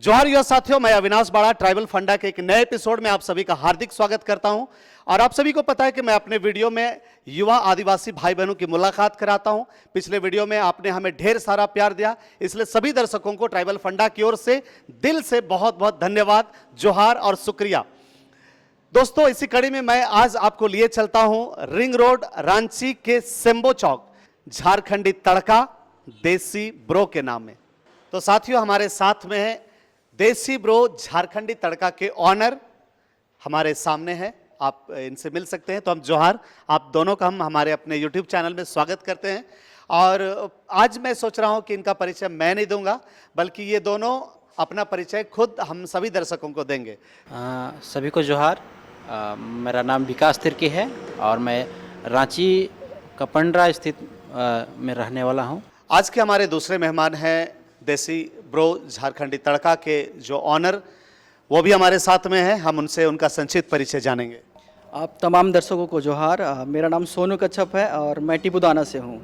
जोहार युवा साथियों, मैं अविनाश बाड़ा ट्राइबल फंडा के एक नए एपिसोड में आप सभी का हार्दिक स्वागत करता हूं। और आप सभी को पता है कि मैं अपने वीडियो में युवा आदिवासी भाई बहनों की मुलाकात कराता हूं। पिछले वीडियो में आपने हमें ढेर सारा प्यार दिया, इसलिए सभी दर्शकों को ट्राइबल फंडा की ओर से दिल से बहुत बहुत धन्यवाद, जोहार और शुक्रिया। दोस्तों, इसी कड़ी में मैं आज आपको लिए चलता हूं रिंग रोड रांची के सेम्बो चौक, झारखंडी तड़का देसी ब्रो के नाम में। तो साथियों, हमारे साथ में है देसी ब्रो झारखंडी तड़का के ऑनर, हमारे सामने है, आप इनसे मिल सकते हैं। तो हम जोहार आप दोनों का हम हमारे अपने YouTube चैनल में स्वागत करते हैं। और आज मैं सोच रहा हूं कि इनका परिचय मैं नहीं दूंगा, बल्कि ये दोनों अपना परिचय खुद हम सभी दर्शकों को देंगे। सभी को जोहार। मेरा नाम विकास तिर्की है और मैं रांची कपंडरा स्थित में रहने वाला हूं। आज के हमारे दूसरे मेहमान हैं देसी ब्रो झारखंडी तड़का के जो ऑनर, वो भी हमारे साथ में हैं। हम उनसे उनका संक्षिप्त परिचय जानेंगे। आप तमाम दर्शकों को जोहार। मेरा नाम सोनू कच्छप है और मैं टिपुदाना से हूँ।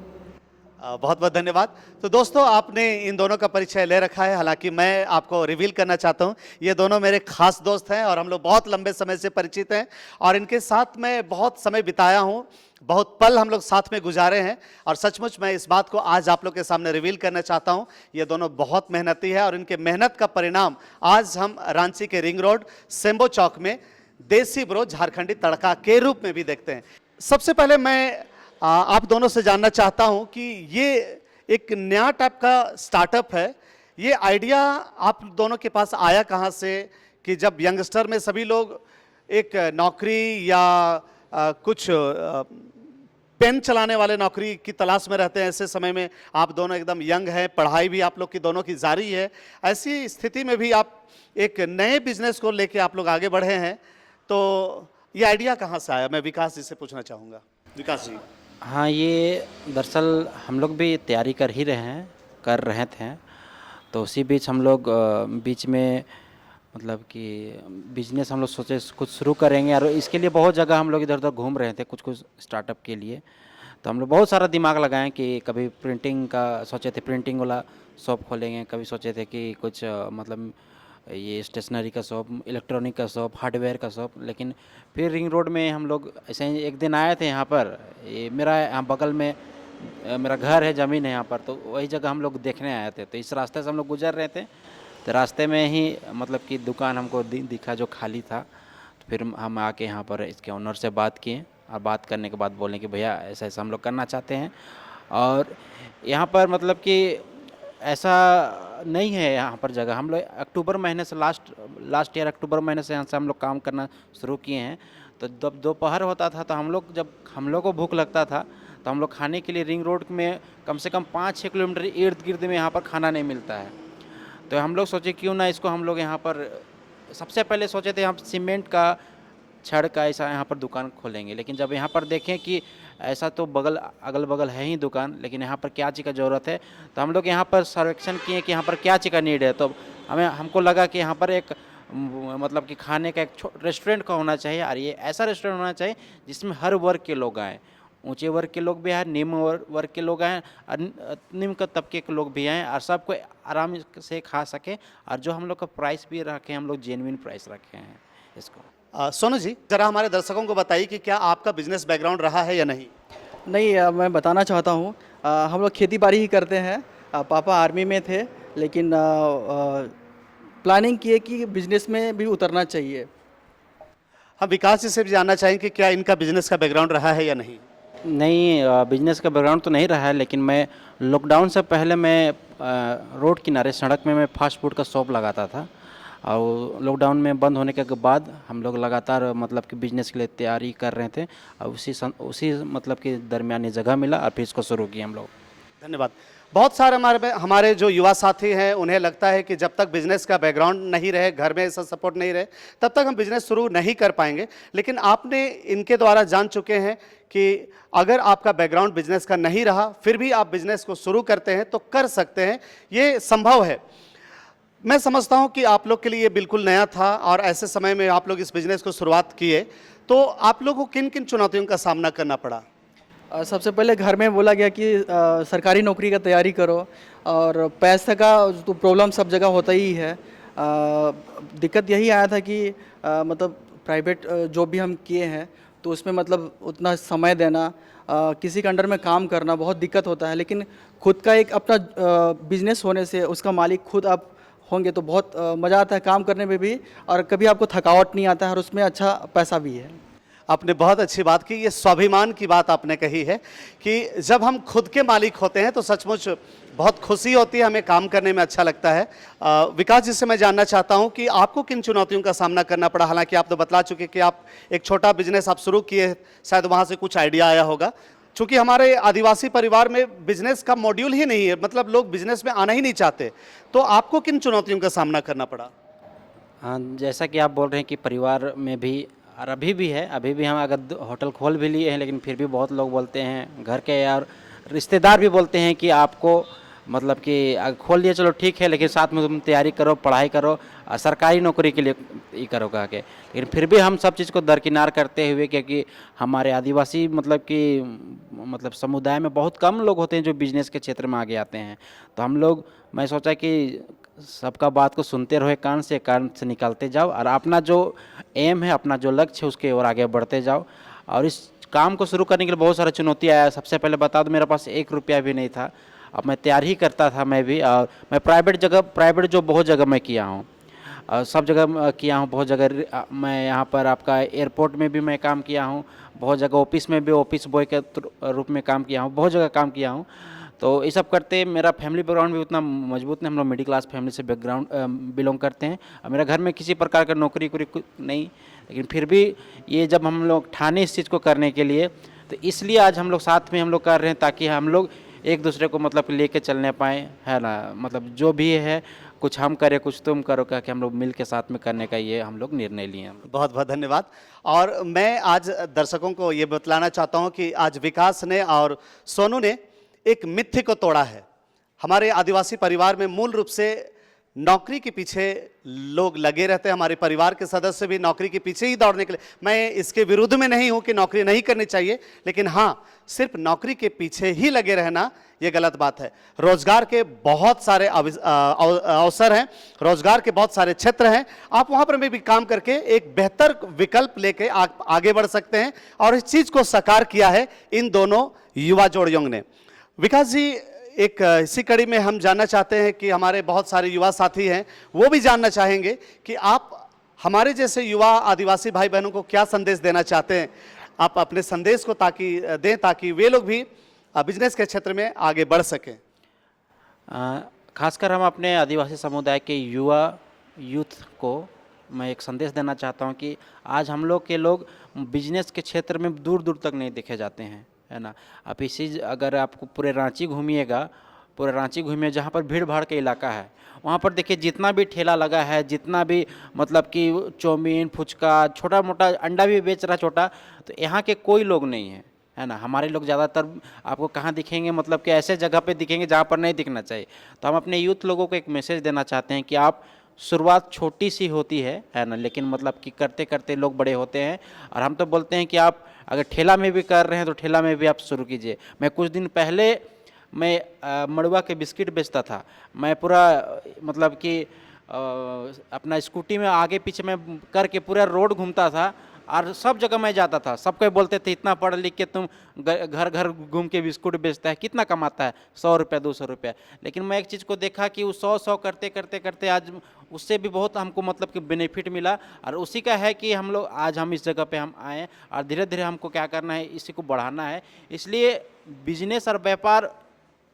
बहुत बहुत धन्यवाद। तो दोस्तों, आपने इन दोनों का परिचय ले रखा है, हालांकि मैं आपको रिवील करना चाहता हूं, ये दोनों मेरे खास दोस्त हैं और हम लोग बहुत लंबे समय से परिचित हैं और इनके साथ मैं बहुत समय बिताया हूं, बहुत पल हम लोग साथ में गुजारे हैं। और सचमुच मैं इस बात को आज आप लोग के सामने रिवील करना चाहता हूं, ये दोनों बहुत मेहनती है और इनके मेहनत का परिणाम आज हम रांची के रिंग रोड सेम्बो चौक में देसी ब्रो झारखंडी तड़का के रूप में भी देखते हैं। सबसे पहले मैं आप दोनों से जानना चाहता हूं कि ये एक नया टाइप का स्टार्टअप है, ये आइडिया आप दोनों के पास आया कहां से कि जब यंगस्टर में सभी लोग एक नौकरी या कुछ पेन चलाने वाले नौकरी की तलाश में रहते हैं, ऐसे समय में आप दोनों एकदम यंग हैं, पढ़ाई भी आप लोग की दोनों की जारी है, ऐसी स्थिति में भी आप एक नए बिजनेस को लेके आप लोग आगे बढ़े हैं, तो ये आइडिया कहाँ से आया? मैं विकास जी से पूछना चाहूँगा। विकास जी। हाँ, ये दरअसल हम लोग भी तैयारी कर रहे थे। तो उसी बीच हम लोग बीच में मतलब कि बिजनेस हम लोग सोचे कुछ शुरू करेंगे और इसके लिए बहुत जगह हम लोग इधर उधर घूम रहे थे कुछ स्टार्टअप के लिए। तो हम लोग बहुत सारा दिमाग लगाए कि कभी प्रिंटिंग का सोचे थे, प्रिंटिंग वाला शॉप खोलेंगे, कभी सोचे थे कि कुछ मतलब ये स्टेशनरी का शॉप, इलेक्ट्रॉनिक का शॉप, हार्डवेयर का शॉप। लेकिन फिर रिंग रोड में हम लोग ऐसे ही एक दिन आए थे यहाँ पर, ये मेरा यहाँ बगल में मेरा घर है, ज़मीन है यहाँ पर, तो वही जगह हम लोग देखने आए थे। तो इस रास्ते से हम लोग गुजर रहे थे, तो रास्ते में ही मतलब कि दुकान हमको दिखा जो खाली था। तो फिर हम आके यहाँ पर इसके ओनर से बात किए और बात करने के बाद बोले कि भैया ऐसा ऐसा हम लोग करना चाहते हैं। और यहाँ पर मतलब कि ऐसा नहीं है यहाँ पर जगह। हम लोग अक्टूबर महीने से लास्ट ईयर अक्टूबर महीने से यहाँ से हम लोग काम करना शुरू किए हैं। तो जब दोपहर होता था तो जब हम लोग को भूख लगता था तो हम लोग खाने के लिए रिंग रोड में कम से कम 5-6 किलोमीटर इर्द गिर्द में यहाँ पर खाना नहीं मिलता है। तो हम लोग सोचे क्यों ना इसको हम लोग यहाँ पर सबसे पहले सोचे थे हम सीमेंट का छड़ का ऐसा यहाँ पर दुकान खोलेंगे। लेकिन जब यहाँ पर देखें कि ऐसा तो अगल बगल है ही दुकान, लेकिन यहाँ पर क्या चीज़ का ज़रूरत है, तो हम लोग यहाँ पर सर्वेक्षण किए कि यहाँ पर क्या चीज़ का नीड है। तो हमको लगा कि यहाँ पर एक मतलब कि खाने का एक रेस्टोरेंट का होना चाहिए और ये ऐसा रेस्टोरेंट होना चाहिए जिसमें हर वर्ग के लोग आएँ, ऊंचे वर्ग के लोग भी आए, निम्न वर्ग के लोग आएँ और निम्न तबके के लोग भी आएँ और सबको आराम से खा सके। और जो हम लोग का प्राइस भी रखे, हम लोग जेन्युइन प्राइस रखे हैं इसको। सोनू जी, जरा हमारे दर्शकों को बताइए कि क्या आपका बिजनेस बैकग्राउंड रहा है या नहीं? नहीं, मैं बताना चाहता हूँ, हम लोग खेती बाड़ी ही करते हैं। पापा आर्मी में थे, लेकिन प्लानिंग किए कि बिजनेस में भी उतरना चाहिए। हम विकास जी से भी जानना चाहेंगे कि क्या इनका बिजनेस का बैकग्राउंड रहा है या नहीं? नहीं, बिजनेस का बैकग्राउंड तो नहीं रहा है, लेकिन मैं लॉकडाउन से पहले मैं रोड किनारे सड़क में मैं फास्ट फूड का शॉप लगाता था। और लॉकडाउन में बंद होने के बाद हम लोग लगातार मतलब कि बिजनेस के लिए तैयारी कर रहे थे और उसी मतलब कि दरमियान ये जगह मिला और फिर इसको शुरू किया हम लोग। धन्यवाद। बहुत सारे हमारे जो युवा साथी हैं, उन्हें लगता है कि जब तक बिजनेस का बैकग्राउंड नहीं रहे, घर में ऐसा सपोर्ट नहीं रहे, तब तक हम बिजनेस शुरू नहीं कर पाएंगे। लेकिन आपने इनके द्वारा जान चुके हैं कि अगर आपका बैकग्राउंड बिजनेस का नहीं रहा, फिर भी आप बिजनेस को शुरू करते हैं तो कर सकते हैं, ये संभव है। मैं समझता हूं कि आप लोग के लिए बिल्कुल नया था और ऐसे समय में आप लोग इस बिजनेस को शुरुआत किए, तो आप लोगों को किन किन चुनौतियों का सामना करना पड़ा? सबसे पहले घर में बोला गया कि सरकारी नौकरी का तैयारी करो और पैसे का तो प्रॉब्लम सब जगह होता ही है। दिक्कत यही आया था कि मतलब प्राइवेट जॉब भी हम किए हैं तो उसमें मतलब उतना समय देना, किसी के अंडर में काम करना बहुत दिक्कत होता है। लेकिन खुद का एक अपना बिजनेस होने से उसका मालिक खुद आप होंगे तो बहुत मज़ा आता है काम करने में भी, और कभी आपको थकावट नहीं आता है और उसमें अच्छा पैसा भी है। आपने बहुत अच्छी बात की, ये स्वाभिमान की बात आपने कही है कि जब हम खुद के मालिक होते हैं तो सचमुच बहुत खुशी होती है, हमें काम करने में अच्छा लगता है। विकास जी से मैं जानना चाहता हूं कि आपको किन चुनौतियों का सामना करना पड़ा। हालांकि आप तो बतला चुके कि आप एक छोटा बिजनेस आप शुरू किए, शायद वहां से कुछ आइडिया आया होगा। चूंकि हमारे आदिवासी परिवार में बिजनेस का मॉड्यूल ही नहीं है, मतलब लोग बिजनेस में आना ही नहीं चाहते, तो आपको किन चुनौतियों का सामना करना पड़ा? हाँ, जैसा कि आप बोल रहे हैं कि परिवार में भी और अभी भी है, अभी भी हम अगर होटल खोल भी लिए हैं लेकिन फिर भी बहुत लोग बोलते हैं, घर के यार रिश्तेदार भी बोलते हैं कि आपको मतलब कि खोल लिए चलो ठीक है, लेकिन साथ में तुम तैयारी करो, पढ़ाई करो, सरकारी नौकरी के लिए ये करो कह के। लेकिन फिर भी हम सब चीज़ को दरकिनार करते हुए, क्योंकि हमारे आदिवासी मतलब समुदाय में बहुत कम लोग होते हैं जो बिजनेस के क्षेत्र में आगे आते हैं। तो हम लोग, मैं सोचा कि सबका बात को सुनते रहो, कान से निकालते जाओ और अपना जो एम है, अपना जो लक्ष्य है उसके ओर आगे बढ़ते जाओ। और इस काम को शुरू करने के लिए बहुत सारा चुनौती आया। सबसे पहले बता दो, मेरे पास 1 रुपया भी नहीं था। अब मैं तैयार ही करता था मैं भी, और मैं प्राइवेट जॉब बहुत जगह मैं किया हूँ, सब जगह किया हूँ, बहुत जगह मैं यहाँ पर आपका एयरपोर्ट में भी मैं काम किया हूँ, बहुत जगह ऑफिस में भी ऑफिस बॉय के रूप में काम किया हूँ, बहुत जगह काम किया हूँ। तो ये सब करते मेरा फैमिली बैकग्राउंड भी उतना मजबूत नहीं, हम लोग मिडिल क्लास फैमिली से बैकग्राउंड बिलोंग करते हैं। और मेरा घर में किसी प्रकार का नौकरी कुछ नहीं, लेकिन फिर भी ये जब हम लोग ठाने इस चीज़ को करने के लिए, तो इसलिए आज हम लोग साथ में हम लोग कर रहे हैं, ताकि हम लोग एक दूसरे को मतलब लेके चलने पाएँ, है ना। मतलब जो भी है, कुछ हम करें कुछ तुम करो, कह के हम लोग मिल के साथ में करने का ये हम लोग निर्णय लिए हैं। बहुत बहुत धन्यवाद। और मैं आज दर्शकों को ये बतलाना चाहता हूं कि आज विकास ने और सोनू ने एक मिथ्य को तोड़ा है। हमारे आदिवासी परिवार में मूल रूप से नौकरी के पीछे लोग लगे रहते हैं, हमारे परिवार के सदस्य भी नौकरी के पीछे ही दौड़ने के लिए। मैं इसके विरुद्ध में नहीं हूं कि नौकरी नहीं करनी चाहिए, लेकिन हाँ, सिर्फ नौकरी के पीछे ही लगे रहना ये गलत बात है। रोजगार के बहुत सारे अवसर हैं, रोजगार के बहुत सारे क्षेत्र हैं, आप वहां पर भी काम करके एक बेहतर विकल्प लेके आगे बढ़ सकते हैं। और इस चीज को साकार किया है इन दोनों युवा जोड़ियों ने। विकास जी, एक इसी कड़ी में हम जानना चाहते हैं कि हमारे बहुत सारे युवा साथी हैं, वो भी जानना चाहेंगे कि आप हमारे जैसे युवा आदिवासी भाई बहनों को क्या संदेश देना चाहते हैं। आप अपने संदेश को दें ताकि वे लोग भी बिजनेस के क्षेत्र में आगे बढ़ सकें। खासकर हम अपने आदिवासी समुदाय के यूथ को मैं एक संदेश देना चाहता हूं कि आज हम लोग के लोग बिजनेस के क्षेत्र में दूर दूर तक नहीं देखे जाते हैं, है ना। आप अगर आपको पूरे रांची घूमिए, जहाँ पर भीड़ भाड़ का इलाका है, वहाँ पर देखिए जितना भी ठेला लगा है, जितना भी मतलब कि चाउमीन फुचका, छोटा मोटा अंडा भी बेच रहा छोटा, तो यहाँ के कोई लोग नहीं है ना। हमारे लोग ज़्यादातर आपको कहाँ दिखेंगे, मतलब कि ऐसे जगह पे दिखेंगे जहाँ पर नहीं दिखना चाहिए। तो हम अपने यूथ लोगों को एक मैसेज देना चाहते हैं कि आप, शुरुआत छोटी सी होती है ना, लेकिन मतलब कि करते करते लोग बड़े होते हैं। और हम तो बोलते हैं कि आप अगर ठेला में भी कर रहे हैं तो ठेला में भी आप शुरू कीजिए। मैं कुछ दिन पहले मड़ुआ के बिस्किट बेचता था। मैं पूरा मतलब कि अपना स्कूटी में आगे पीछे में करके पूरा रोड घूमता था और सब जगह मैं जाता था। सबको बोलते थे इतना पढ़ लिख के तुम घर घर घूम के बिस्कुट बेचता है, कितना कमाता है, 100 रुपया 200 रुपया। लेकिन मैं एक चीज़ को देखा कि वो 100 करते करते करते आज उससे भी बहुत हमको मतलब कि बेनिफिट मिला। और उसी का है कि हम लोग आज हम इस जगह पे हम आए और धीरे धीरे हमको क्या करना है, इसी को बढ़ाना है। इसलिए बिजनेस और व्यापार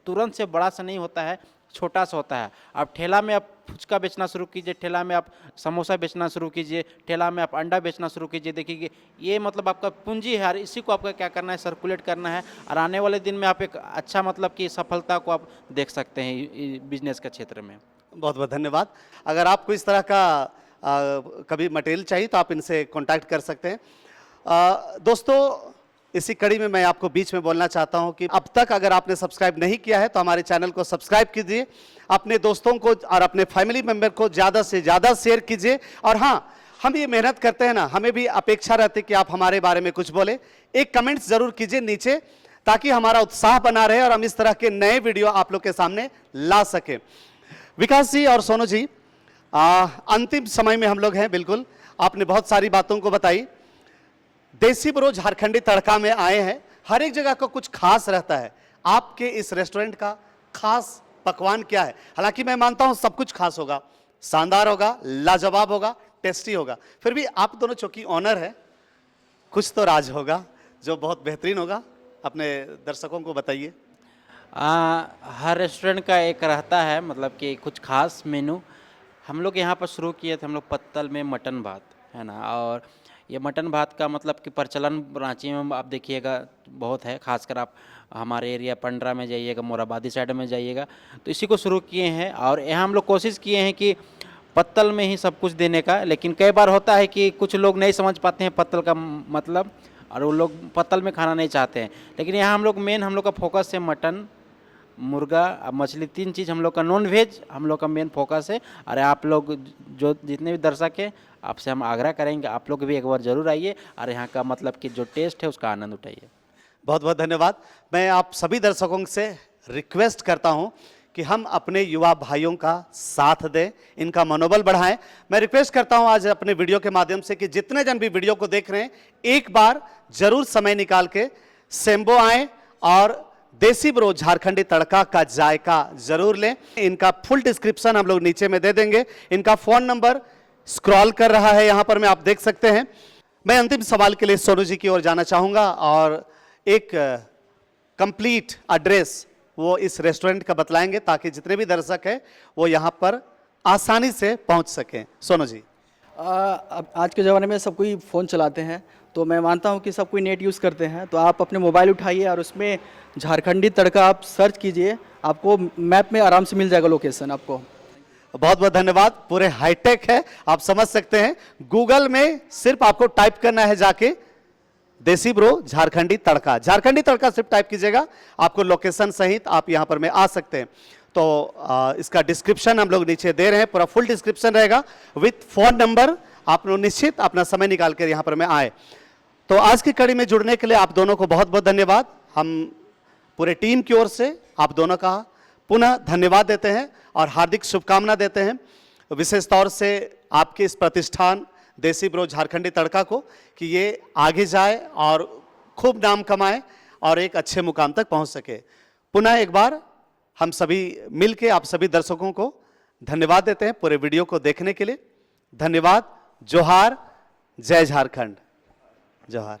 तुरंत से बड़ा सा नहीं होता है, छोटा सा होता है। आप ठेला में आप फुचका बेचना शुरू कीजिए, ठेला में आप समोसा बेचना शुरू कीजिए, ठेला में आप अंडा बेचना शुरू कीजिए। देखिए ये मतलब आपका पूंजी है और इसी को आपका क्या करना है, सर्कुलेट करना है। और आने वाले दिन में आप एक अच्छा मतलब कि सफलता को आप देख सकते हैं बिजनेस के क्षेत्र में। बहुत बहुत धन्यवाद। अगर आपको इस तरह का कभी मटेरियल चाहिए तो आप इनसे कांटेक्ट कर सकते हैं। दोस्तों, इसी कड़ी में मैं आपको बीच में बोलना चाहता हूं कि अब तक अगर आपने सब्सक्राइब नहीं किया है तो हमारे चैनल को सब्सक्राइब कीजिए, अपने दोस्तों को और अपने फैमिली मेंबर को ज़्यादा से ज़्यादा शेयर कीजिए। और हाँ, हम ये मेहनत करते हैं ना, हमें भी अपेक्षा रहती है कि आप हमारे बारे में कुछ बोले। एक कमेंट जरूर कीजिए नीचे, ताकि हमारा उत्साह बना रहे और हम इस तरह के नए वीडियो आप लोग के सामने ला सके। विकास जी और सोनू जी, अंतिम समय में हम लोग हैं, बिल्कुल आपने बहुत सारी बातों को बताई। देसी ब्रो झारखंडी तड़का में आए हैं, हर एक जगह का कुछ खास रहता है। आपके इस रेस्टोरेंट का खास पकवान क्या है? हालांकि मैं मानता हूं सब कुछ खास होगा, शानदार होगा, लाजवाब होगा, टेस्टी होगा, फिर भी आप दोनों चूंकि ऑनर है, कुछ तो राज होगा जो बहुत बेहतरीन होगा। अपने दर्शकों को बताइए। हर रेस्टोरेंट का एक रहता है, मतलब कि कुछ खास मेनू। हम लोग यहाँ पर शुरू किए थे, हम लोग पत्तल में मटन भात, है ना। और ये मटन भात का मतलब कि प्रचलन रांची में आप देखिएगा बहुत है, खासकर आप हमारे एरिया पंडरा में जाइएगा, मोराबादी साइड में जाइएगा, तो इसी को शुरू किए हैं। और यहाँ हम लोग कोशिश किए हैं कि पत्तल में ही सब कुछ देने का, लेकिन कई बार होता है कि कुछ लोग नहीं समझ पाते हैं पत्तल का मतलब, और वो लोग पत्तल में खाना नहीं चाहते हैं। लेकिन यहाँ हम लोग मेन, हम लोग का फोकस है मटन, मुर्गा, मछली, 3 चीज़ हम लोग का, नॉन वेज हम लोग का मेन फोकस है। अरे आप लोग जो जितने भी दर्शक हैं, आपसे हम आग्रह करेंगे आप लोग भी एक बार ज़रूर आइए और यहाँ का मतलब कि जो टेस्ट है उसका आनंद उठाइए। बहुत बहुत धन्यवाद। मैं आप सभी दर्शकों से रिक्वेस्ट करता हूं कि हम अपने युवा भाइयों का साथ दें, इनका मनोबल बढ़ाएं। मैं रिक्वेस्ट करता हूं आज अपने वीडियो के माध्यम से कि जितने जन भी वीडियो को देख रहे हैं, एक बार जरूर समय निकाल के सेम्बो आएं और देसी ब्रो झारखंडी तड़का का जायका जरूर लें। इनका फुल डिस्क्रिप्शन हम लोग नीचे में दे देंगे। इनका फोन नंबर स्क्रॉल कर रहा है यहां पर में, आप देख सकते हैं। मैं अंतिम सवाल के लिए सोनू जी की ओर जाना चाहूंगा और एक कंप्लीट एड्रेस वो इस रेस्टोरेंट का बतलाएंगे ताकि जितने भी दर्शक हैं वो यहां पर आसानी से पहुंच सकें। सोनू जी। अब आज के ज़माने में सब कोई फ़ोन चलाते हैं, तो मैं मानता हूं कि सब कोई नेट यूज़ करते हैं, तो आप अपने मोबाइल उठाइए और उसमें झारखंडी तड़का आप सर्च कीजिए, आपको मैप में आराम से मिल जाएगा लोकेशन आपको। बहुत बहुत धन्यवाद। पूरे हाईटेक है, आप समझ सकते हैं। गूगल में सिर्फ आपको टाइप करना है जाके देसी ब्रो झारखंडी तड़का, झारखंडी तड़का सिर्फ टाइप कीजिएगा, आपको लोकेशन सहित आप यहां पर में आ सकते हैं। तो इसका डिस्क्रिप्शन हम लोग नीचे दे रहे हैं, पूरा फुल डिस्क्रिप्शन रहेगा विथ फोन नंबर। आप लोग निश्चित अपना समय निकाल कर यहां पर में आए। तो आज की कड़ी में जुड़ने के लिए आप दोनों को बहुत बहुत धन्यवाद। हम पूरे टीम की ओर से आप दोनों का पुनः धन्यवाद देते हैं और हार्दिक शुभकामना देते हैं, विशेष तौर से आपके इस प्रतिष्ठान देसी ब्रो झारखंडी तड़का को, कि ये आगे जाए और खूब नाम कमाए और एक अच्छे मुकाम तक पहुंच सके। पुनः एक बार हम सभी मिलके आप सभी दर्शकों को धन्यवाद देते हैं पूरे वीडियो को देखने के लिए। धन्यवाद। जोहार, जय झारखंड। जोहार।